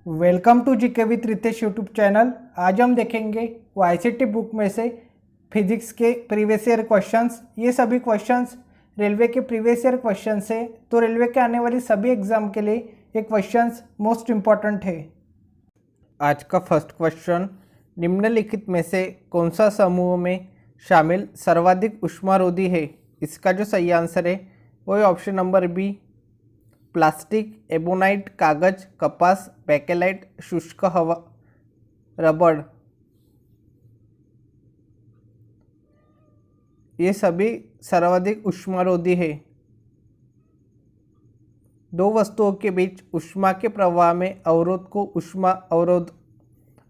Welcome to GK with Ritesh YouTube channel. आज हम देखेंगे वो आईसीटी बुक में से फिजिक्स के प्रीवियस ईयर क्वेश्चंस। ये सभी क्वेश्चंस रेलवे के प्रीवियस ईयर क्वेश्चंस है, तो रेलवे के आने वाली सभी एग्जाम के लिए ये क्वेश्चंस मोस्ट इम्पॉर्टेंट है। आज का फर्स्ट क्वेश्चन, निम्नलिखित में से कौन सा समूह में शामिल सर्वाधिक ऊष्मारोधी है? इसका जो सही आंसर है वो है option number B, plastic, ebonite, कागज, कपास, बैकेलाइट, शुष्क हवा, रबड़। ये सभी सर्वाधिक ऊष्मारोधी है। दो वस्तुओं के बीच ऊष्मा के प्रवाह में अवरोध को ऊष्मा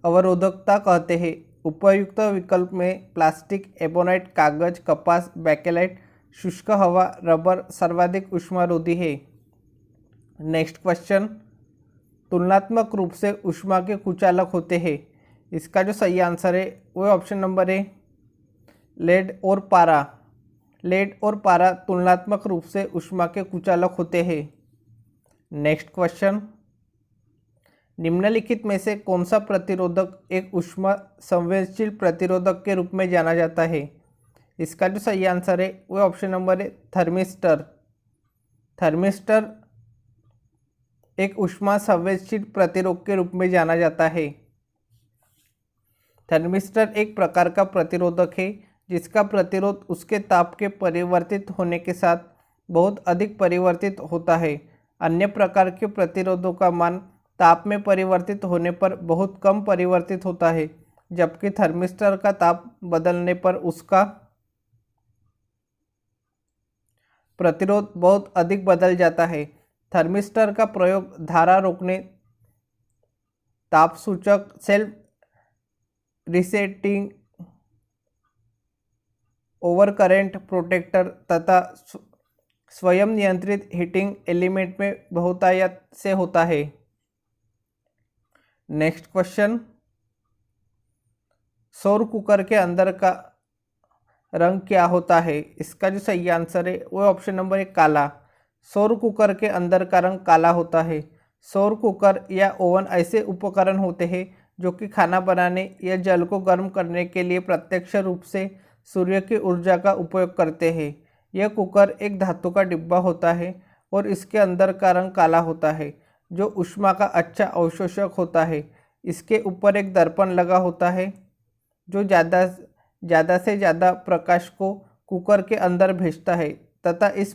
अवरोधकता कहते हैं। उपयुक्त विकल्प में प्लास्टिक, एबोनाइट, कागज, कपास, बैकेलाइट, शुष्क हवा, रबर सर्वाधिक ऊष्मारोधी है। नेक्स्ट क्वेश्चन, तुलनात्मक रूप से ऊष्मा के कुचालक होते हैं। इसका जो सही आंसर है वो ऑप्शन नंबर है लेड और पारा। लेड और पारा तुलनात्मक रूप से ऊष्मा के कुचालक होते हैं। नेक्स्ट क्वेश्चन, निम्नलिखित में से कौन सा प्रतिरोधक एक ऊष्मा संवेदनशील प्रतिरोधक के रूप में जाना जाता है? इसका जो सही आंसर है वो ऑप्शन नंबर है थर्मिस्टर। थर्मिस्टर एक ऊष्मा संवेदनशील प्रतिरोधक के रूप में जाना जाता है। थर्मिस्टर एक प्रकार का प्रतिरोधक है जिसका प्रतिरोध उसके ताप के परिवर्तित होने के साथ बहुत अधिक परिवर्तित होता है। अन्य प्रकार के प्रतिरोधों का मान ताप में परिवर्तित होने पर बहुत कम परिवर्तित होता है, जबकि थर्मिस्टर का ताप बदलने पर उसका प्रतिरोध बहुत अधिक बदल जाता है। थर्मिस्टर का प्रयोग धारा रोकने, ताप सूचक, self resetting, over current protector तथा स्वयं नियंत्रित हीटिंग एलिमेंट में बहुतायत से होता है। नेक्स्ट क्वेश्चन, सौर कुकर के अंदर का रंग क्या होता है? इसका जो सही आंसर है वो ऑप्शन नंबर है काला। सौर कुकर के अंदर का रंग काला होता है। सौर कुकर या ओवन ऐसे उपकरण होते हैं जो कि खाना बनाने या जल को गर्म करने के लिए प्रत्यक्ष रूप से सूर्य की ऊर्जा का उपयोग करते हैं। यह कुकर एक धातु का डिब्बा होता है और इसके अंदर का रंग काला होता है, जो ऊष्मा का अच्छा अवशोषक होता है। इसके ऊपर एक दर्पण लगा होता है जो ज़्यादा से ज़्यादा प्रकाश को कुकर के अंदर भेजता है तथा इस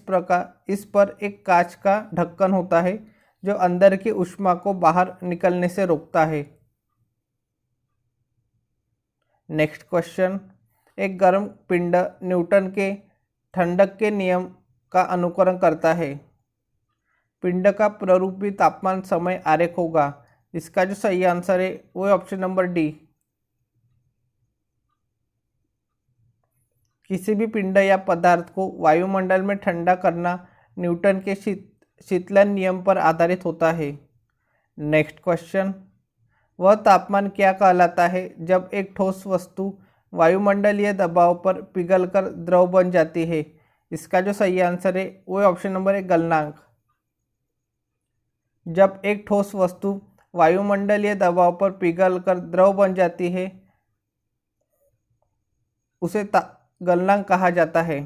पर एक कांच का ढक्कन होता है जो अंदर की ऊष्मा को बाहर निकलने से रोकता है। नेक्स्ट क्वेश्चन, एक गर्म पिंड न्यूटन के ठंडक के नियम का अनुकरण करता है। पिंड का प्ररूपी तापमान समय आरेख होगा। इसका जो सही आंसर है वो है ऑप्शन नंबर डी। किसी भी पिंड या पदार्थ को वायुमंडल में ठंडा करना न्यूटन के शीतलन नियम पर आधारित होता है। नेक्स्ट क्वेश्चन, वह तापमान क्या कहलाता है जब एक ठोस वस्तु वायुमंडलीय दबाव पर पिघलकर द्रव बन जाती है? इसका जो सही आंसर है वो ऑप्शन नंबर है गलनांक। जब एक ठोस वस्तु वायुमंडलीय दबाव पर पिघलकर द्रव बन जाती है उसे गलनांक कहा जाता है।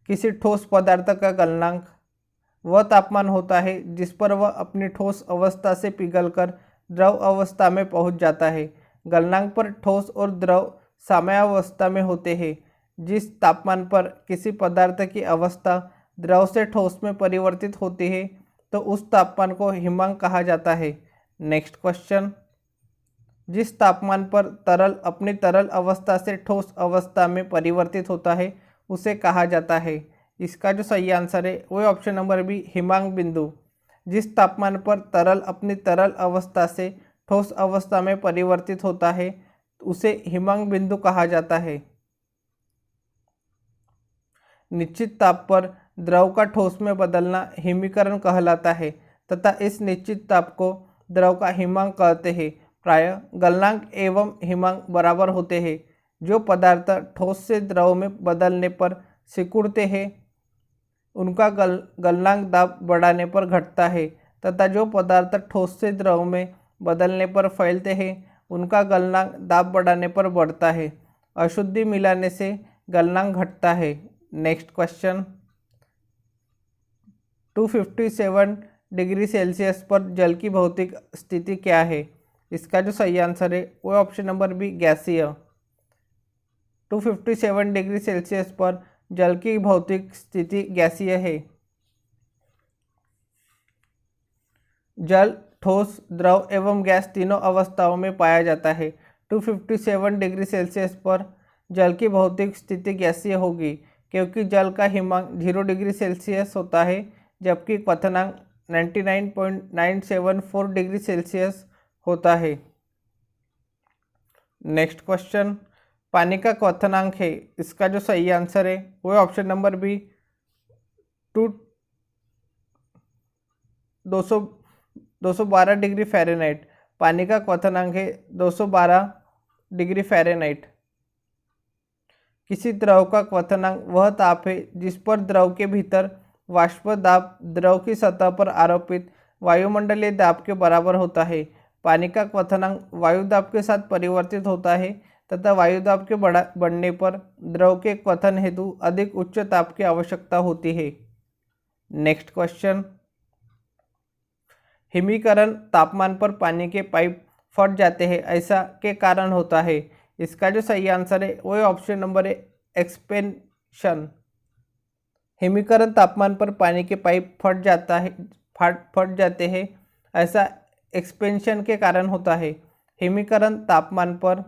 किसी ठोस पदार्थ का गलनांक वह तापमान होता है जिस पर वह अपनी ठोस अवस्था से पिघलकर द्रव अवस्था में पहुंच जाता है। गलनांक पर ठोस और द्रव साम्यावस्था में होते हैं। जिस तापमान पर किसी पदार्थ की अवस्था द्रव से ठोस में परिवर्तित होती है तो उस तापमान को हिमांक कहा जाता है। नेक्स्ट क्वेश्चन, जिस तापमान पर तरल अपनी तरल अवस्था से ठोस अवस्था में परिवर्तित होता है उसे कहा जाता है। इसका जो सही आंसर है वो ऑप्शन नंबर बी, हिमांक बिंदु। जिस तापमान पर तरल अपनी तरल अवस्था से ठोस अवस्था में परिवर्तित होता है उसे हिमांक बिंदु कहा जाता है। निश्चित ताप पर द्रव का ठोस में बदलना हिमीकरण कहलाता है तथा इस निश्चित ताप को द्रव का हिमांक कहते हैं। प्रायः गलनांक एवं हिमांक बराबर होते हैं। जो पदार्थ ठोस से द्रव में बदलने पर सिकुड़ते हैं उनका गलनांक दाब बढ़ाने पर घटता है, तथा जो पदार्थ ठोस से द्रव में बदलने पर फैलते हैं उनका गलनांक दाब बढ़ाने पर बढ़ता है। अशुद्धि मिलाने से गलनांक घटता है। नेक्स्ट क्वेश्चन, 257 डिग्री सेल्सियस पर जल की भौतिक स्थिति क्या है? इसका जो सही आंसर है वो ऑप्शन नंबर बी, गैसीय। 257 डिग्री सेल्सियस पर जल की भौतिक स्थिति गैसीय है। जल ठोस, द्रव एवं गैस तीनों अवस्थाओं में पाया जाता है। 257 डिग्री सेल्सियस पर जल की भौतिक स्थिति गैसीय होगी क्योंकि जल का हिमांक 0 डिग्री सेल्सियस होता है जबकि क्वथनांक 99.974 डिग्री सेल्सियस होता है। नेक्स्ट क्वेश्चन, पानी का क्वथनांक है, इसका जो सही आंसर है वो है option number B, 212 degree Fahrenheit. पानी का क्वथनांक है 212 डिग्री फ़ारेनहाइट। किसी द्रव का क्वथनांक वह ताप है जिस पर द्रव के भीतर वाष्प दाब द्रव की सतह पर आरोपित वायुमंडलीय दाब के बराबर होता है। पानी का क्वथनांक वायु दाब के साथ परिवर्तित होता है तथा वायु दाब के बढ़ने पर द्रव के क्वथन हेतु अधिक उच्च ताप की आवश्यकता होती है। नेक्स्ट क्वेश्चन, हिमीकरण तापमान पर पानी के पाइप फट जाते हैं, ऐसा के कारण होता है? इसका जो सही आंसर है वो ऑप्शन नंबर है, एक्सपेंशन। हिमीकरण तापमान पर पानी के पाइप फट जाते हैं, ऐसा एक्सपेंशन के कारण होता है। हिमीकरण तापमान पर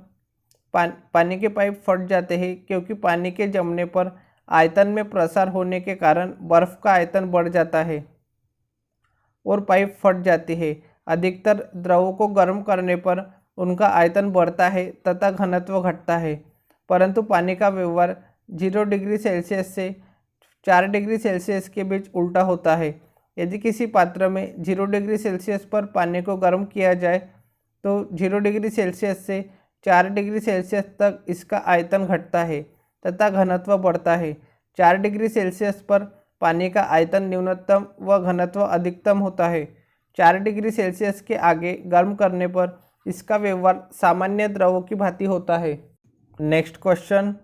पानी के पाइप फट जाते हैं क्योंकि पानी के जमने पर आयतन में प्रसार होने के कारण बर्फ का आयतन बढ़ जाता है और पाइप फट जाती है। अधिकतर द्रवों को गर्म करने पर उनका आयतन बढ़ता है तथा घनत्व घटता है, परंतु पानी का व्यवहार 0 डिग्री सेल्सियस से 4 डिग्री सेल्सियस के बीच उल्टा होता है। यदि किसी पात्र में 0 डिग्री सेल्सियस पर पानी को गर्म किया जाए तो 0 डिग्री सेल्सियस से 4 डिग्री सेल्सियस तक इसका आयतन घटता है तथा घनत्व बढ़ता है। 4 डिग्री सेल्सियस पर पानी का आयतन न्यूनतम व घनत्व अधिकतम होता है। 4 डिग्री सेल्सियस के आगे गर्म करने पर इसका व्यवहार सामान्य द्रवों की भांति होता है। नेक्स्ट क्वेश्चन,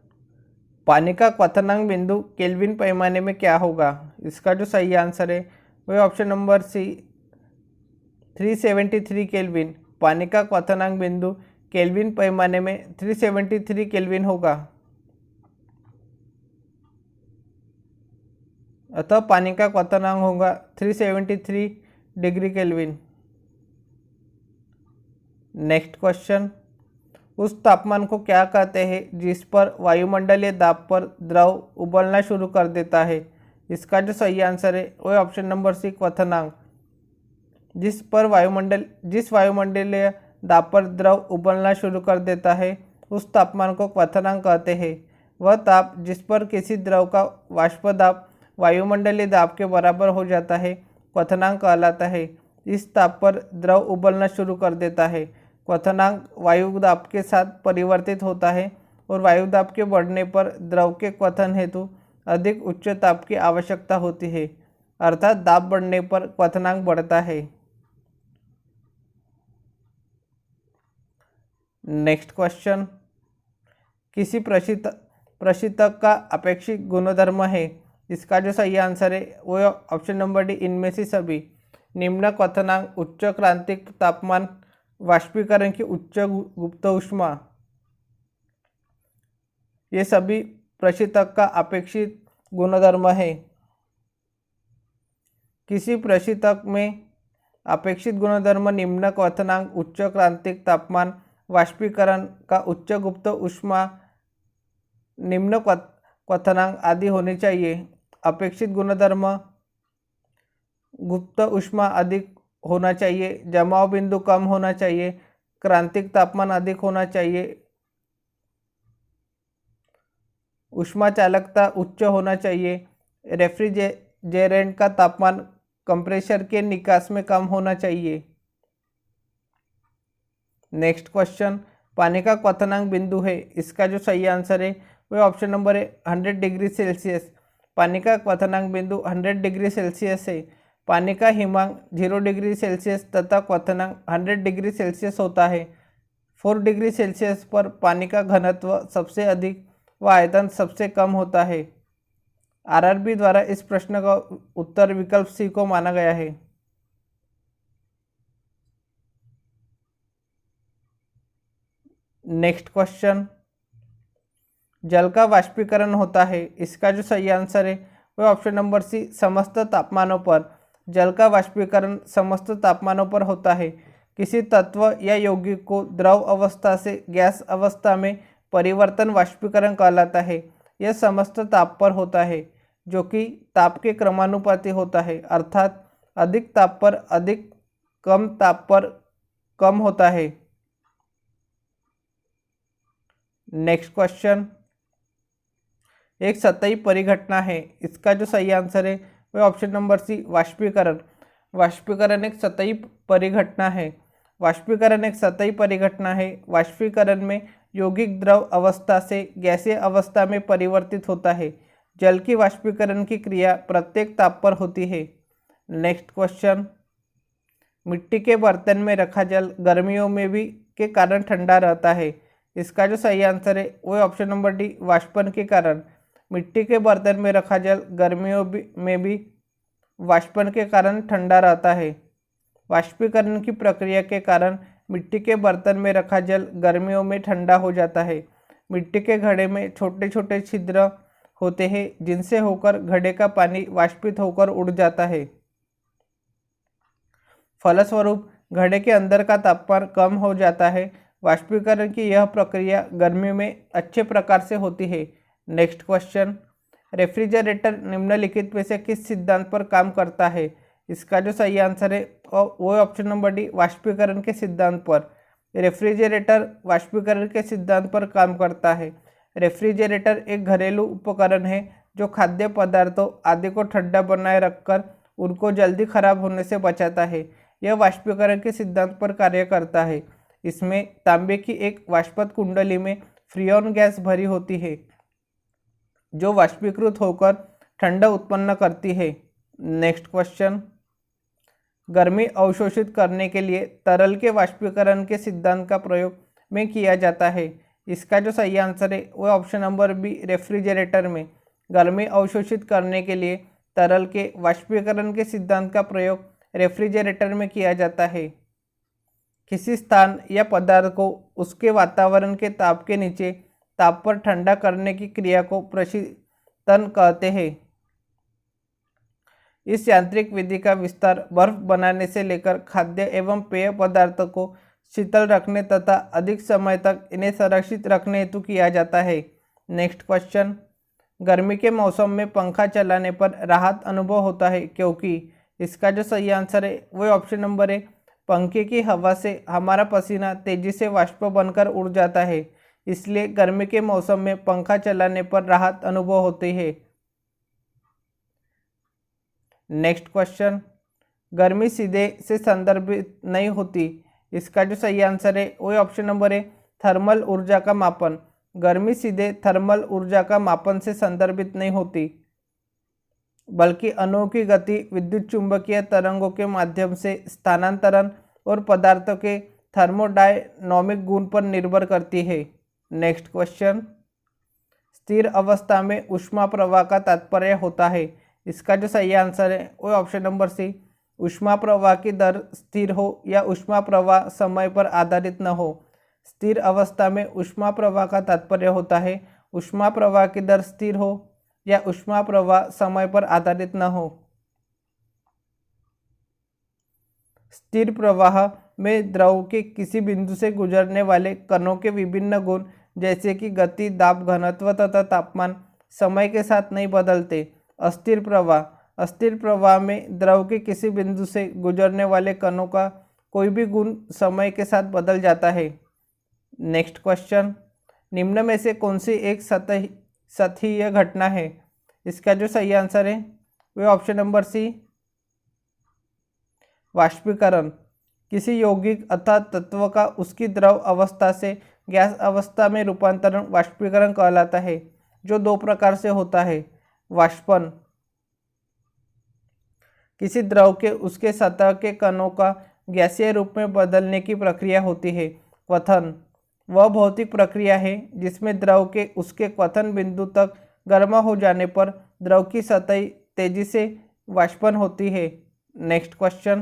पानी का क्वथनांक बिंदु केल्विन पैमाने में क्या होगा? इसका जो सही आंसर है वह ऑप्शन नंबर सी, 373 केल्विन। पानी का क्वथनांक बिंदु केल्विन पैमाने में 373 केल्विन होगा। अतः पानी का क्वथनांक होगा 373 डिग्री केल्विन। नेक्स्ट क्वेश्चन, उस तापमान को क्या कहते हैं जिस पर वायुमंडलीय दाब पर द्रव उबलना शुरू कर देता है? इसका जो सही आंसर है वह ऑप्शन नंबर सी, क्वथनांक। जिस वायुमंडलीय दाब पर द्रव उबलना शुरू कर देता है उस तापमान को क्वथनांक कहते हैं। वह ताप जिस पर किसी द्रव का वाष्प दाब वायुमंडलीय दाब के बराबर हो जाता है क्वथनांक कहलाता है। इस ताप पर द्रव उबलना शुरू कर देता है। क्वथनांक वायु दाब के साथ परिवर्तित होता है और वायु दाब के बढ़ने पर द्रव के क्वथन हेतु अधिक उच्च ताप की आवश्यकता होती है, अर्थात दाब बढ़ने पर क्वथनांक बढ़ता है। नेक्स्ट क्वेश्चन, किसी प्रशीतक का अपेक्षित गुणधर्म है? इसका जो सही आंसर है वो ऑप्शन नंबर डी, इनमें से सभी। निम्न क्वथनांक, उच्च क्रांतिक तापमान, वाष्पीकरण की उच्च गुप्त ऊष्मा, ये सभी प्रशीतक का अपेक्षित गुणधर्म है। किसी प्रशीतक में अपेक्षित गुणधर्म निम्न क्वथनांक, उच्च क्रांतिक तापमान, वाष्पीकरण का उच्च गुप्त ऊष्मा, निम्न क्वथनांक आदि होने चाहिए। अपेक्षित गुणधर्म, गुप्त ऊष्मा अधिक होना चाहिए, जमाव बिंदु कम होना चाहिए, क्रांतिक तापमान अधिक होना चाहिए, ऊष्मा चालकता उच्च होना चाहिए, रेफ्रिजरेंट का तापमान कंप्रेसर के निकास में कम होना चाहिए। नेक्स्ट क्वेश्चन, पानी का क्वथनांक बिंदु है, इसका जो सही आंसर है वह ऑप्शन नंबर है 100 डिग्री सेल्सियस। पानी का क्वथनांक बिंदु 100 डिग्री सेल्सियस है। पानी का हिमांक 0 डिग्री सेल्सियस तथा क्वथनांक 100 डिग्री सेल्सियस होता है। 4 डिग्री सेल्सियस पर पानी का घनत्व सबसे अधिक व आयतन सबसे कम होता है। आरआरबी द्वारा इस प्रश्न का उत्तर विकल्प सी को माना गया है। नेक्स्ट क्वेश्चन, जल का वाष्पीकरण होता है, इसका जो सही आंसर है वह ऑप्शन नंबर सी, समस्त तापमानों पर। जल का वाष्पीकरण समस्त तापमानों पर होता है। किसी तत्व या यौगिक को द्रव अवस्था से गैस अवस्था में परिवर्तन वाष्पीकरण कहलाता है। यह समस्त ताप पर होता है, जो कि ताप के क्रमानुपाती होता है, अर्थात अधिक ताप पर अधिक, कम ताप पर कम होता है। नेक्स्ट क्वेश्चन, एक सतही परिघटना है, इसका जो सही आंसर है वह ऑप्शन नंबर सी, वाष्पीकरण। वाष्पीकरण एक सतही परिघटना है। वाष्पीकरण एक सतही परिघटना है। वाष्पीकरण में यौगिक द्रव अवस्था से गैसीय अवस्था में परिवर्तित होता है। जल की वाष्पीकरण की क्रिया प्रत्येक ताप पर होती है। नेक्स्ट क्वेश्चन, मिट्टी के बर्तन में रखा जल गर्मियों में भी के कारण ठंडा रहता है। इसका जो सही आंसर है वह ऑप्शन नंबर डी, वाष्पन के कारण। मिट्टी के बर्तन में रखा जल गर्मियों में भी वाष्पन के कारण ठंडा रहता है। वाष्पीकरण की प्रक्रिया के कारण मिट्टी के बर्तन में रखा जल गर्मियों में ठंडा हो जाता है। मिट्टी के घड़े में छोटे छोटे छिद्र होते हैं, जिनसे होकर घड़े का पानी वाष्पित होकर उड़ जाता है। फलस्वरूप घड़े के अंदर का तापमान कम हो जाता है। वाष्पीकरण की यह प्रक्रिया गर्मी में अच्छे प्रकार से होती है। नेक्स्ट क्वेश्चन, रेफ्रिजरेटर निम्नलिखित में से किस सिद्धांत पर काम करता है? इसका जो सही आंसर है वो ऑप्शन नंबर डी, वाष्पीकरण के सिद्धांत पर। रेफ्रिजरेटर वाष्पीकरण के सिद्धांत पर काम करता है। रेफ्रिजरेटर एक घरेलू उपकरण है जो खाद्य पदार्थों आदि को ठंडा बनाए रखकर उनको जल्दी खराब होने से बचाता है। यह वाष्पीकरण के सिद्धांत पर कार्य करता है। इसमें तांबे की एक वाष्पत कुंडली में फ्रीऑन गैस भरी होती है, जो वाष्पीकृत होकर ठंडा उत्पन्न करती है। नेक्स्ट क्वेश्चन, गर्मी अवशोषित करने के लिए तरल के वाष्पीकरण के सिद्धांत का प्रयोग में किया जाता है। इसका जो सही आंसर है वह ऑप्शन नंबर बी, रेफ्रिजरेटर में। गर्मी अवशोषित करने के लिए तरल के वाष्पीकरण के सिद्धांत का प्रयोग रेफ्रिजरेटर में किया जाता है। किसी स्थान या पदार्थ को उसके वातावरण के ताप के नीचे ताप पर ठंडा करने की क्रिया को प्रशीतन कहते हैं। इस यांत्रिक विधि का विस्तार बर्फ बनाने से लेकर खाद्य एवं पेय पदार्थ को शीतल रखने तथा अधिक समय तक इन्हें संरक्षित रखने हेतु किया जाता है। नेक्स्ट क्वेश्चन, गर्मी के मौसम में पंखा चलाने पर राहत अनुभव होता है, क्योंकि? इसका जो सही आंसर है वह ऑप्शन नंबर है, पंखे की हवा से हमारा पसीना तेजी से वाष्प बनकर उड़ जाता है, इसलिए गर्मी के मौसम में पंखा चलाने पर राहत अनुभव होती है। नेक्स्ट क्वेश्चन, गर्मी सीधे से संदर्भित नहीं होती। इसका जो सही आंसर है वही ऑप्शन नंबर है, थर्मल ऊर्जा का मापन। गर्मी सीधे थर्मल ऊर्जा का मापन से संदर्भित नहीं होती, बल्कि अणुओं की गति, विद्युत चुंबकीय तरंगों के माध्यम से स्थानांतरण और पदार्थों के थर्मोडायनामिक गुण पर निर्भर करती है। नेक्स्ट क्वेश्चन, स्थिर अवस्था में ऊष्मा प्रवाह का तात्पर्य होता है। इसका जो सही आंसर है वो ऑप्शन नंबर सी, ऊष्मा प्रवाह की दर स्थिर हो या ऊष्मा प्रवाह समय पर आधारित न हो। स्थिर अवस्था में ऊष्मा प्रवाह का तात्पर्य होता है ऊष्मा प्रवाह की दर स्थिर हो या ऊष्मा प्रवाह समय पर आधारित न हो। स्थिर प्रवाह में द्रव के किसी बिंदु से गुजरने वाले कणों के विभिन्न गुण जैसे कि गति, दाब, घनत्व तथा तापमान समय के साथ नहीं बदलते। अस्थिर प्रवाह में द्रव के किसी बिंदु से गुजरने वाले कणों का कोई भी गुण समय के साथ बदल जाता है। नेक्स्ट क्वेश्चन, निम्न में से कौन सी एक सतहीय घटना है? इसका जो सही आंसर है वह ऑप्शन नंबर सी, वाष्पीकरण। किसी यौगिक अथवा तत्व का उसकी द्रव अवस्था से गैस अवस्था में रूपांतरण वाष्पीकरण कहलाता है, जो दो प्रकार से होता है। वाष्पन, किसी द्रव के उसके सतह के कणों का गैसीय रूप में बदलने की प्रक्रिया होती है। क्वथन वह भौतिक प्रक्रिया है जिसमें द्रव के उसके क्वथन बिंदु तक गर्म हो जाने पर द्रव की सतह तेजी से वाष्पन होती है। नेक्स्ट क्वेश्चन,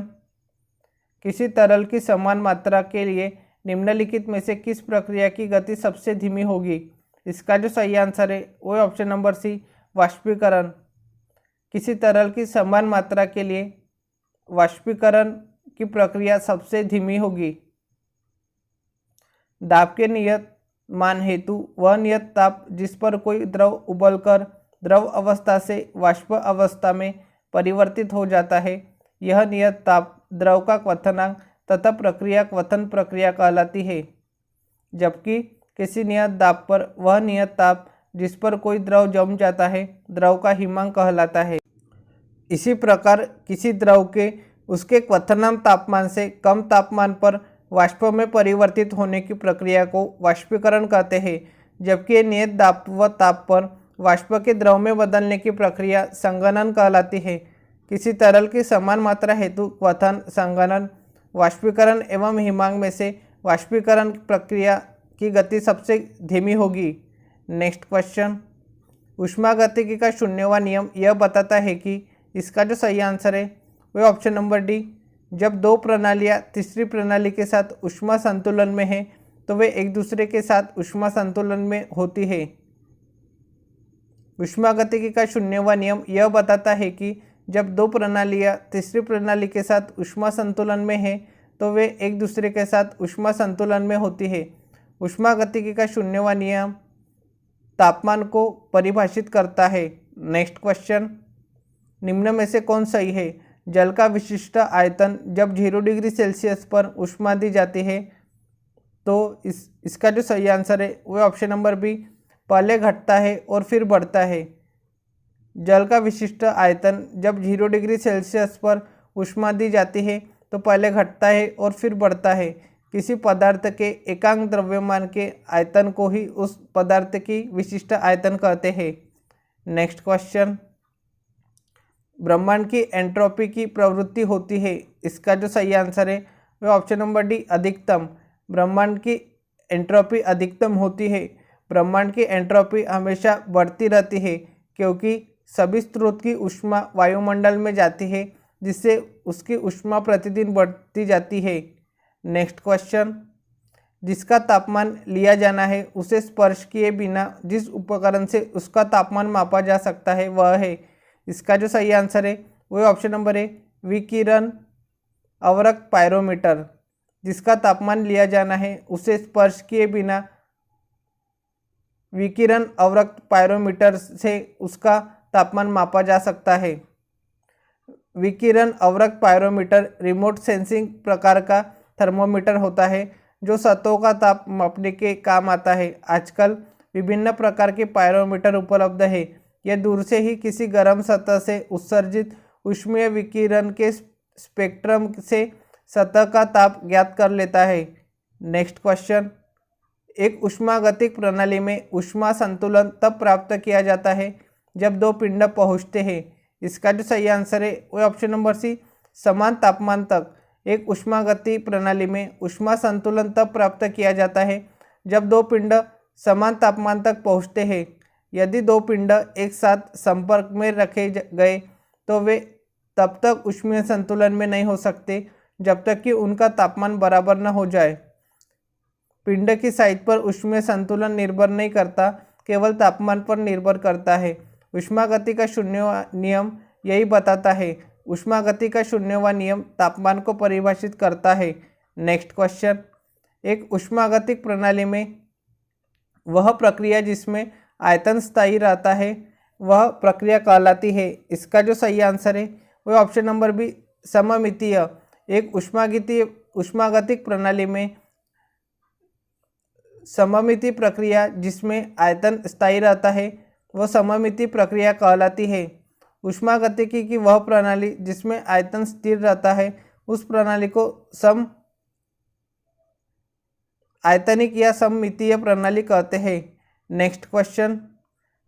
किसी तरल की समान मात्रा के लिए निम्नलिखित में से किस प्रक्रिया की गति सबसे धीमी होगी? इसका जो सही आंसर है वो ऑप्शन नंबर सी, वाष्पीकरण। किसी तरल की समान मात्रा के लिए वाष्पीकरण की प्रक्रिया सबसे धीमी होगी। दाब के नियत मान हेतु वह नियत ताप जिस पर कोई द्रव उबलकर द्रव अवस्था से वाष्प अवस्था में परिवर्तित हो जाता है, यह नियत ताप द्रव का क्वथनांक तथा प्रक्रिया क्वथन प्रक्रिया कहलाती है। जबकि किसी नियत दाब पर वह नियत ताप जिस पर कोई द्रव जम जाता है, द्रव का हिमांक कहलाता है। इसी प्रकार किसी द्रव के उसके क्वथनांक तापमान से कम तापमान पर वाष्प में परिवर्तित होने की प्रक्रिया को वाष्पीकरण कहते हैं, जबकि नियत दाब व ताप पर वाष्प के द्रव में बदलने की प्रक्रिया संघनन कहलाती है। किसी तरल की समान मात्रा हेतु क्वथन, संघनन, वाष्पीकरण एवं हिमांक में से वाष्पीकरण प्रक्रिया की गति सबसे धीमी होगी। नेक्स्ट क्वेश्चन, ऊष्मागतिकी का शून्यवां नियम यह बताता है कि इसका जो सही आंसर है वह ऑप्शन नंबर डी, जब दो प्रणालियाँ तीसरी प्रणाली के साथ ऊष्मा संतुलन में हैं तो वे एक दूसरे के साथ ऊष्मा संतुलन में होती है। ऊष्मागतिकी का शून्यवां नियम यह बताता है कि जब दो प्रणालियाँ तीसरी प्रणाली के साथ ऊष्मा संतुलन में हैं तो वे एक दूसरे के साथ ऊष्मा संतुलन में होती है। ऊष्मागतिकी का शून्यवां नियम तापमान को परिभाषित करता है। नेक्स्ट क्वेश्चन, निम्न में से कौन सही है? जल का विशिष्ट आयतन जब 0 डिग्री सेल्सियस पर ऊष्मा दी जाती है तो इसका जो सही आंसर है वह ऑप्शन नंबर बी, पहले घटता है और फिर बढ़ता है। जल का विशिष्ट आयतन जब 0 डिग्री सेल्सियस पर ऊष्मा दी जाती है तो पहले घटता है और फिर बढ़ता है। किसी पदार्थ के एकांक द्रव्यमान के आयतन को ही उस पदार्थ की विशिष्ट आयतन कहते हैं। नेक्स्ट क्वेश्चन, ब्रह्मांड की एंट्रोपी की प्रवृत्ति होती है, इसका जो सही आंसर है वह ऑप्शन नंबर डी, अधिकतम। ब्रह्मांड की एंट्रोपी अधिकतम होती है। ब्रह्मांड की एंट्रोपी हमेशा बढ़ती रहती है क्योंकि सभी स्रोत की ऊष्मा वायुमंडल में जाती है, जिससे उसकी ऊष्मा प्रतिदिन बढ़ती जाती है। नेक्स्ट क्वेश्चन, जिसका तापमान लिया जाना है उसे स्पर्श किए बिना जिस उपकरण से उसका तापमान मापा जा सकता है वह है। इसका जो सही आंसर है वह ऑप्शन नंबर है, विकिरण अवरक्त पायरोमीटर। जिसका तापमान लिया जाना है उसे स्पर्श किए बिना विकिरण अवरक्त पायरोमीटर से उसका तापमान मापा जा सकता है। विकिरण अवरक्त पायरोमीटर रिमोट सेंसिंग प्रकार का थर्मोमीटर होता है जो सतहों का ताप मापने के काम आता है। आजकल विभिन्न प्रकार के पायरोमीटर उपलब्ध है। यह दूर से ही किसी गर्म सतह से उत्सर्जित ऊष्मीय विकिरण के स्पेक्ट्रम से सतह का ताप ज्ञात कर लेता है। नेक्स्ट क्वेश्चन, एक ऊष्मागतिक प्रणाली में ऊष्मा संतुलन तब प्राप्त किया जाता है जब दो पिंड पहुँचते हैं। इसका जो सही आंसर है वह ऑप्शन नंबर सी, समान तापमान तक। एक ऊष्मागतिक प्रणाली में ऊष्मा संतुलन तब प्राप्त किया जाता है जब दो पिंड समान तापमान तक पहुँचते हैं। यदि दो पिंड एक साथ संपर्क में रखे गए तो वे तब तक ऊष्मीय संतुलन में नहीं हो सकते जब तक कि उनका तापमान बराबर न हो जाए। पिंड की साइज पर ऊष्मीय संतुलन निर्भर नहीं करता, केवल तापमान पर निर्भर करता है। ऊष्मागति का शून्यवां नियम यही बताता है। ऊष्मागति का शून्यवां नियम तापमान को परिभाषित करता है। नेक्स्ट क्वेश्चन, एक ऊष्मागतिक प्रणाली में वह प्रक्रिया जिसमें आयतन स्थायी रहता है वह प्रक्रिया कहलाती है। इसका जो सही आंसर है वह ऑप्शन नंबर बी, सममितीय। एक ऊष्मागतिक प्रणाली में सममिति प्रक्रिया जिसमें आयतन स्थायी रहता है वह सममिति प्रक्रिया कहलाती है। ऊष्मागतिकी की वह प्रणाली जिसमें आयतन स्थिर रहता है उस प्रणाली को सम आयतनिक या सममितीय प्रणाली कहते हैं। नेक्स्ट क्वेश्चन,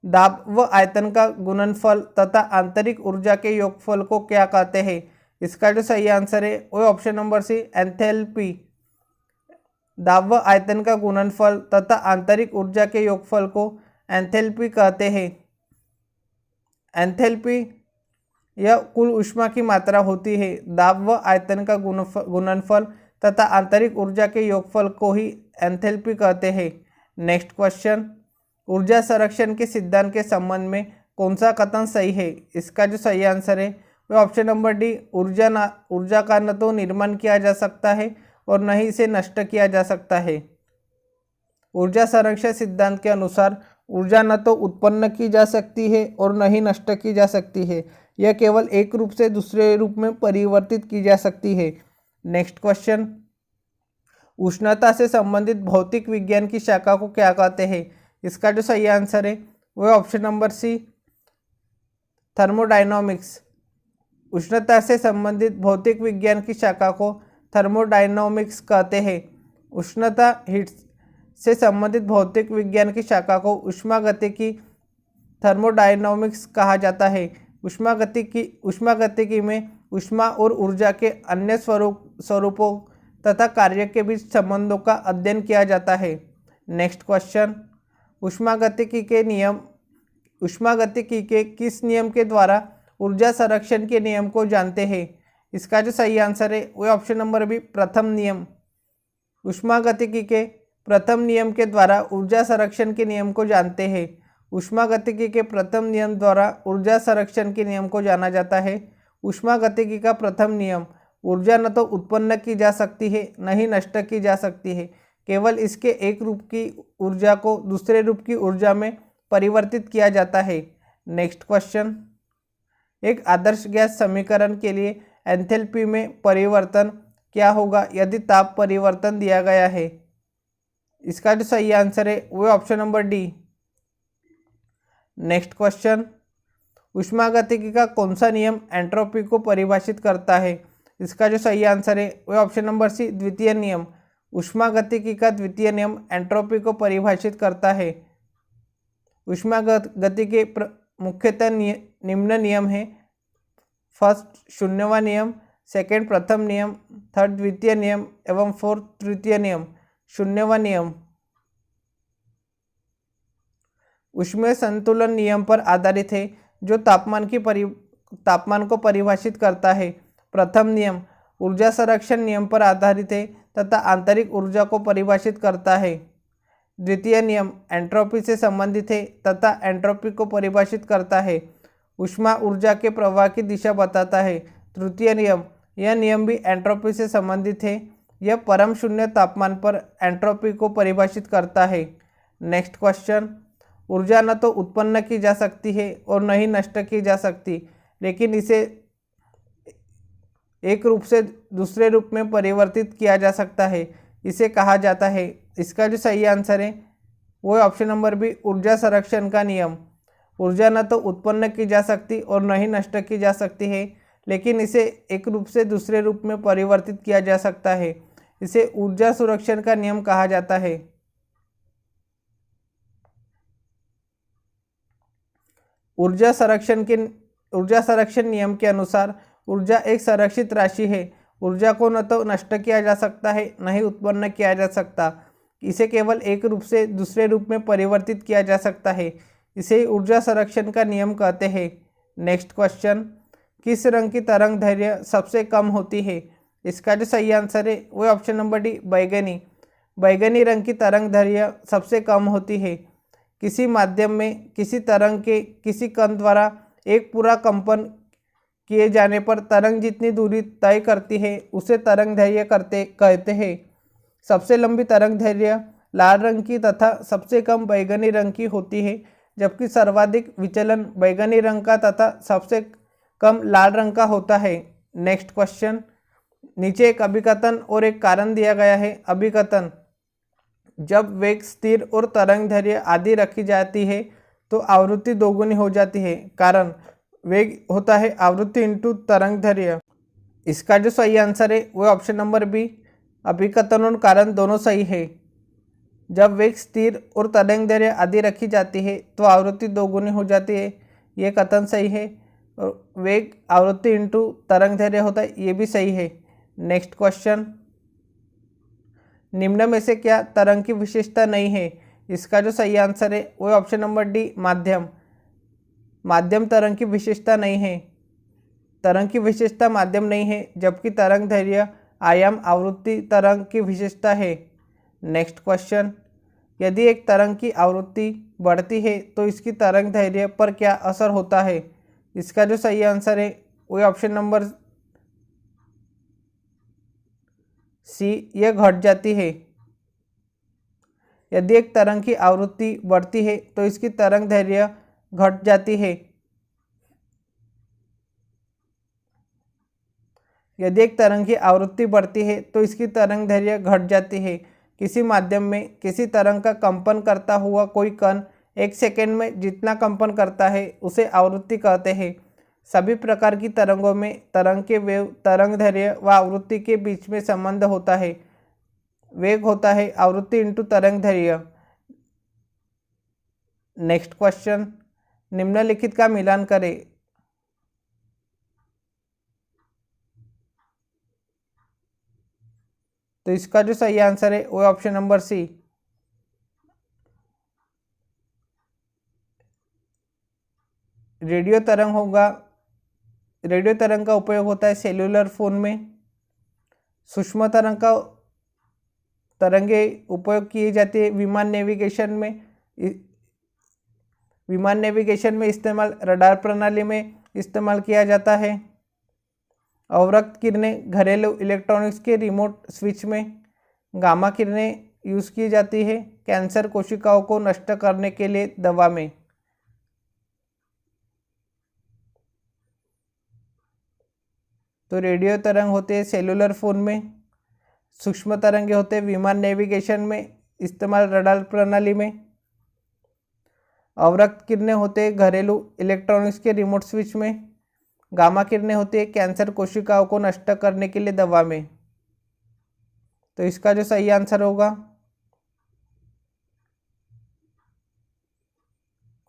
दाब व आयतन का गुणनफल तथा आंतरिक ऊर्जा के योगफल को क्या कहते हैं? इसका जो सही आंसर है वो ऑप्शन नंबर सी, एंथैल्पी। दाब व आयतन का गुणनफल तथा आंतरिक ऊर्जा के योगफल को एंथैल्पी कहते हैं। एंथैल्पी यह कुल ऊष्मा की मात्रा होती है। दाब व आयतन का गुणनफल तथा आंतरिक ऊर्जा के योगफल को ही एंथैल्पी कहते हैं। नेक्स्ट क्वेश्चन, ऊर्जा संरक्षण के सिद्धांत के संबंध में कौन सा कथन सही है? इसका जो सही आंसर है वह ऑप्शन नंबर डी, ऊर्जा का न तो निर्माण किया जा सकता है और न ही इसे नष्ट किया जा सकता है। ऊर्जा संरक्षण सिद्धांत के अनुसार ऊर्जा न तो उत्पन्न की जा सकती है और न ही नष्ट की जा सकती है, यह केवल एक रूप से दूसरे रूप में परिवर्तित की जा सकती है। नेक्स्ट क्वेश्चन, उष्णता से संबंधित भौतिक विज्ञान की शाखा को क्या कहते हैं? इसका जो सही आंसर है वह ऑप्शन नंबर सी, थर्मोडायनामिक्स। उष्णता से संबंधित भौतिक विज्ञान की शाखा को थर्मोडायनामिक्स कहते हैं। उष्णता हीट से संबंधित भौतिक विज्ञान की शाखा को ऊष्मागतिकी थर्मोडायनामिक्स कहा जाता है। ऊष्मागतिकी में ऊष्मा और ऊर्जा के अन्य स्वरूपों तथा कार्य के बीच संबंधों का अध्ययन किया जाता है। नेक्स्ट क्वेश्चन, ऊष्मागतिकी के किस नियम के द्वारा ऊर्जा संरक्षण के नियम को जानते हैं? इसका जो सही आंसर है वह ऑप्शन नंबर बी, प्रथम नियम। ऊष्मागतिकी के प्रथम नियम के द्वारा ऊर्जा संरक्षण के नियम को जानते हैं। ऊष्मागतिकी के प्रथम नियम द्वारा ऊर्जा संरक्षण के नियम को जाना जाता है। ऊष्मागतिकी का प्रथम नियम, ऊर्जा न तो उत्पन्न की जा सकती है न ही नष्ट की जा सकती है, केवल इसके एक रूप की ऊर्जा को दूसरे रूप की ऊर्जा में परिवर्तित किया जाता है। नेक्स्ट क्वेश्चन, एक आदर्श गैस समीकरण के लिए एंथैल्पी में परिवर्तन क्या होगा यदि ताप परिवर्तन दिया गया है? इसका जो सही आंसर है वह option number D. Next question, ऊष्मागतिकी का कौन सा नियम एंट्रोपी को परिभाषित करता है? इसका जो सही आंसर है वह ऑप्शन नंबर सी, द्वितीय नियम। ऊष्मागतिकी का द्वितीय नियम एंट्रोपी को परिभाषित करता है। ऊष्मागतिकी के मुख्यतः निम्न नियम है। फर्स्ट शून्यवा नियम, सेकंड प्रथम नियम, थर्ड द्वितीय नियम एवं फोर्थ तृतीय नियम। शून्यवा नियम ऊष्मीय संतुलन नियम पर आधारित है जो तापमान को परिभाषित करता है। प्रथम नियम ऊर्जा संरक्षण नियम पर आधारित है तथा आंतरिक ऊर्जा को परिभाषित करता है। द्वितीय नियम एंट्रोपी से संबंधित है तथा एंट्रोपी को परिभाषित करता है। ऊष्मा ऊर्जा के प्रवाह की दिशा बताता है। तृतीय नियम, यह नियम भी एंट्रोपी से संबंधित है। यह परम शून्य तापमान पर एंट्रोपी को परिभाषित करता है। नेक्स्ट क्वेश्चन, ऊर्जा न तो उत्पन्न की जा सकती है और न ही नष्ट की जा सकती, लेकिन इसे एक रूप से दूसरे रूप में परिवर्तित किया जा सकता है, इसे कहा जाता है। इसका जो सही आंसर है वो ऑप्शन नंबर बी, ऊर्जा संरक्षण का नियम। ऊर्जा न तो उत्पन्न की जा सकती और न ही नष्ट की जा सकती है, लेकिन इसे एक रूप से दूसरे रूप में परिवर्तित किया जा सकता है, इसे ऊर्जा संरक्षण का नियम कहा जाता है। ऊर्जा संरक्षण नियम के अनुसार ऊर्जा एक संरक्षित राशि है। ऊर्जा को न तो नष्ट किया जा सकता है न ही उत्पन्न किया जा सकता, इसे केवल एक रूप से दूसरे रूप में परिवर्तित किया जा सकता है, इसे ऊर्जा संरक्षण का नियम कहते हैं। नेक्स्ट क्वेश्चन, किस रंग की तरंग दैर्घ्य सबसे कम होती है? इसका जो सही आंसर है वो ऑप्शन नंबर डी, बैगनी। बैगनी रंग की तरंग दैर्घ्य सबसे कम होती है। किसी माध्यम में किसी तरंग के किसी कण द्वारा एक पूरा कंपन किए जाने पर तरंग जितनी दूरी तय करती है उसे तरंग दैर्घ्य कहते हैं। सबसे लंबी तरंग दैर्घ्य लाल रंग की तथा सबसे कम बैगनी रंग की होती है, जबकि सर्वाधिक विचलन बैगनी रंग का तथा सबसे कम लाल रंग का होता है। नेक्स्ट क्वेश्चन, नीचे एक अभिकथन और एक कारण दिया गया है। अभिकथन, जब वेग स्थिर और तरंग दैर्घ्य आदि रखी जाती है तो आवृत्ति दोगुनी हो जाती है। कारण, वेग होता है आवृत्ति इंटू तरंग दैर्घ्य। इसका जो सही आंसर है वो ऑप्शन नंबर बी, अभिकथन और कारण दोनों सही है। जब वेग स्थिर और तरंग दैर्घ्य आदि रखी जाती है तो आवृत्ति दोगुनी हो जाती है, ये कथन सही है। और वेग आवृत्ति इंटू तरंग दैर्घ्य होता है, ये भी सही है। नेक्स्ट क्वेश्चन, निम्न में से क्या तरंग की विशेषता नहीं है? इसका जो सही आंसर है वो ऑप्शन नंबर डी, माध्यम। माध्यम तरंग की विशेषता नहीं है। तरंग की विशेषता माध्यम नहीं है, जबकि तरंग दैर्घ्य, आयाम, आवृत्ति तरंग की विशेषता है। नेक्स्ट क्वेश्चन, यदि एक तरंग की आवृत्ति बढ़ती है तो इसकी तरंग दैर्घ्य पर क्या असर होता है? इसका जो सही आंसर है वो ऑप्शन नंबर सी, यह घट जाती है। यदि एक तरंग की आवृत्ति बढ़ती है तो इसकी तरंग दैर्घ्य घट जाती है। यदि एक तरंग की आवृत्ति बढ़ती है तो इसकी तरंग दैर्घ्य घट जाती है। किसी माध्यम में किसी तरंग का कंपन करता हुआ कोई कण एक सेकेंड में जितना कंपन करता है उसे आवृत्ति कहते हैं। सभी प्रकार की तरंगों में तरंग के वेव, तरंग दैर्घ्य व आवृत्ति के बीच में संबंध होता है। वेग होता है आवृत्ति इंटू तरंग दैर्घ्य। नेक्स्ट क्वेश्चन, निम्नलिखित का मिलान करें। तो इसका जो सही आंसर है वो ऑप्शन नंबर सी। रेडियो तरंग होगा। रेडियो तरंग का उपयोग होता है सेल्यूलर फोन में। सूक्ष्म तरंग का तरंगे उपयोग किए जाती है विमान नेविगेशन में। विमान नेविगेशन में इस्तेमाल, रडार प्रणाली में इस्तेमाल किया जाता है। अवरक्त किरणें घरेलू इलेक्ट्रॉनिक्स के रिमोट स्विच में। गामा किरणें यूज़ की जाती है कैंसर कोशिकाओं को नष्ट करने के लिए दवा में। तो रेडियो तरंग होते हैं सेलुलर फोन में। सूक्ष्म तरंगे होते हैं विमान नेविगेशन में इस्तेमाल, रडार प्रणाली में। अवरक्त किरणें होते हैं घरेलू इलेक्ट्रॉनिक्स के रिमोट स्विच में। गामा किरणें होती है कैंसर कोशिकाओं को नष्ट करने के लिए दवा में। तो इसका जो सही आंसर होगा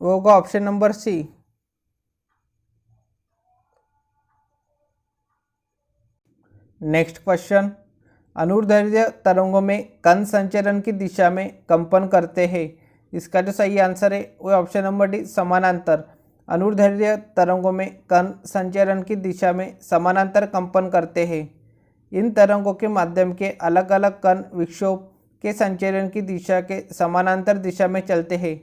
वो होगा option number C. Next question, अनुदैर्ध्य तरंगों में कण संचरण की दिशा में कंपन करते हैं। इसका जो सही आंसर है वो ऑप्शन नंबर डी, समानांतर। अनुदैर्ध्य तरंगों में कण संचरण की दिशा में समानांतर कंपन करते हैं। इन तरंगों के माध्यम के अलग अलग कण विक्षोभ के संचरण की दिशा के समानांतर दिशा में चलते हैं।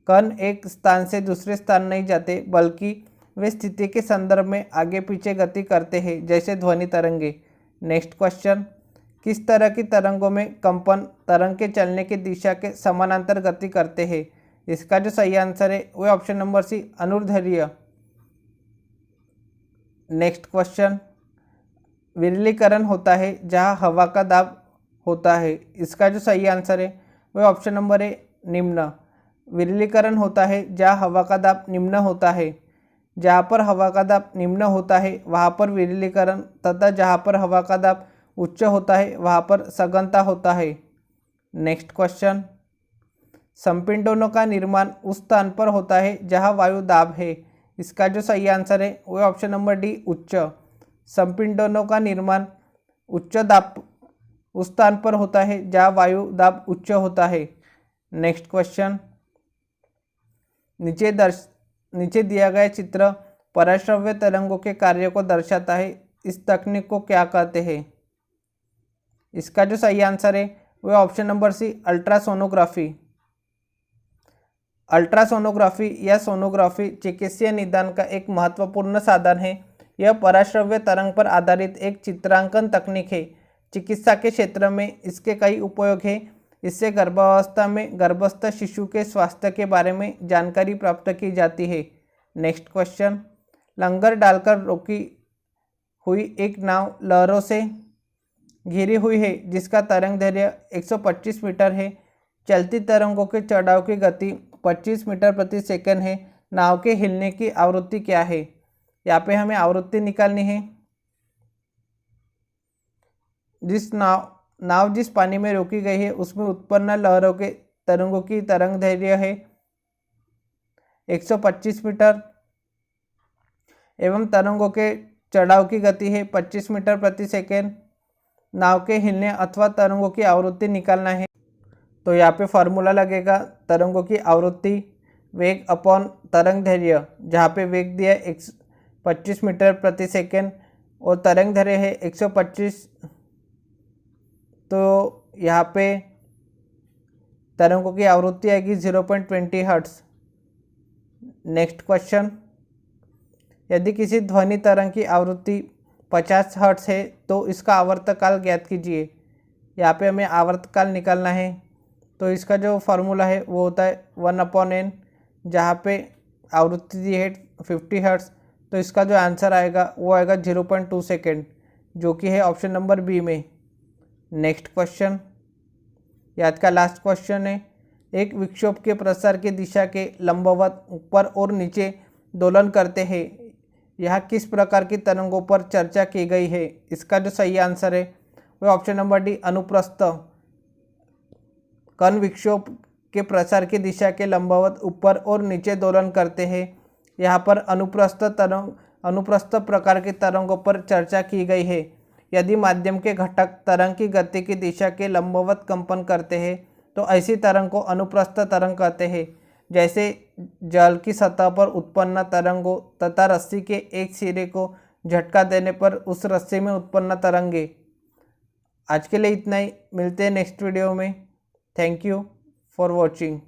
कण एक स्थान से दूसरे स्थान नहीं जाते, बल्कि वे स्थिति के संदर्भ में आगे पीछे गति करते हैं, जैसे ध्वनि तरंगे। नेक्स्ट क्वेश्चन, किस तरह की तरंगों में कंपन तरंग के चलने की दिशा के समानांतर गति करते हैं? इसका जो सही आंसर है वो ऑप्शन नंबर सी, अनुदैर्ध्य। नेक्स्ट क्वेश्चन, विरलीकरण होता है जहां हवा का दाब होता है। इसका जो सही आंसर है वह ऑप्शन नंबर है, निम्न। विरलीकरण होता है जहां हवा का दाब निम्न होता है। जहाँ पर हवा का दाब निम्न होता है वहाँ पर विरलीकरण, तथा जहाँ पर हवा का दाब उच्च होता है वहाँ पर सघनता होता है। नेक्स्ट क्वेश्चन, संपीड़नों का निर्माण उस स्थान पर होता है जहाँ वायु दाब है। इसका जो सही आंसर है वो ऑप्शन नंबर डी, उच्च। संपीड़नों का निर्माण उच्च दाब उस स्थान पर होता है जहाँ वायु दाब उच्च होता है। नेक्स्ट क्वेश्चन, नीचे दिया गया चित्र पराश्रव्य तरंगों के कार्य को दर्शाता है। इस तकनीक को क्या कहते हैं? इसका जो सही आंसर है वह option number C, ultrasonography. Ultrasonography या सोनोग्राफी चिकित्सीय निदान का एक महत्वपूर्ण साधन है। यह पराश्रव्य तरंग पर आधारित एक चित्रांकन तकनीक है। चिकित्सा के क्षेत्र में इसके कई उपयोग हैं। इससे गर्भावस्था में गर्भस्थ शिशु के स्वास्थ्य के बारे में जानकारी प्राप्त की जाती है। नेक्स्ट क्वेश्चन, लंगर डालकर रोकी हुई एक नाव लहरों से घिरी हुई है जिसका तरंग दैर्घ्य 125 मीटर है। चलती तरंगों के चढ़ाव की गति 25 मीटर प्रति सेकंड है। नाव के हिलने की आवृत्ति क्या है? यहाँ पे हमें आवृत्ति निकालनी है। जिस नाव जिस पानी में रोकी गई है उसमें उत्पन्न लहरों के तरंगों की तरंग दैर्घ्य है 125 मीटर एवं तरंगों के चढ़ाव की गति है 25 मीटर प्रति सेकेंड। नाव के हिलने अथवा तरंगों की आवृत्ति निकालना है, तो यहाँ पे फॉर्मूला लगेगा तरंगों की आवृत्ति वेग अपॉन तरंग दैर्घ्य, जहाँ पे वेग दिया है 25 मीटर प्रति सेकेंड और तरंग दैर्घ्य है 125, तो यहाँ पे तरंगों की आवृत्ति आएगी 0.20 हर्ट्ज। नेक्स्ट क्वेश्चन, यदि किसी ध्वनि तरंग की आवृत्ति 50 हर्ट्ज है तो इसका आवर्तकाल ज्ञात कीजिए। यहाँ पे हमें आवर्तकाल निकालना है, तो इसका जो फार्मूला है वो होता है 1/n, जहाँ पे आवृत्ति दी है 50 हर्ट्ज, तो इसका जो आंसर आएगा वो आएगा 0.2 सेकेंड, जो कि है ऑप्शन नंबर बी में। नेक्स्ट क्वेश्चन, याद का लास्ट क्वेश्चन है, एक विक्षोभ के प्रसार की दिशा के लंबवत ऊपर और नीचे दोलन करते हैं, यह किस प्रकार की तरंगों पर चर्चा की गई है। इसका जो सही आंसर है वह ऑप्शन नंबर डी अनुप्रस्थ। कण विक्षोभ के प्रसार की दिशा के लंबवत ऊपर और नीचे दोलन करते हैं, यहाँ पर अनुप्रस्थ प्रकार की तरंगों पर चर्चा की गई है। यदि माध्यम के घटक तरंग की गति की दिशा के लंबवत कंपन करते हैं तो ऐसी तरंग को अनुप्रस्थ तरंग कहते हैं, जैसे जल की सतह पर उत्पन्न तरंगों तथा रस्सी के एक सिरे को झटका देने पर उस रस्सी में उत्पन्न तरंगे। आज के लिए इतना ही, मिलते हैं नेक्स्ट वीडियो में। Thank you for watching.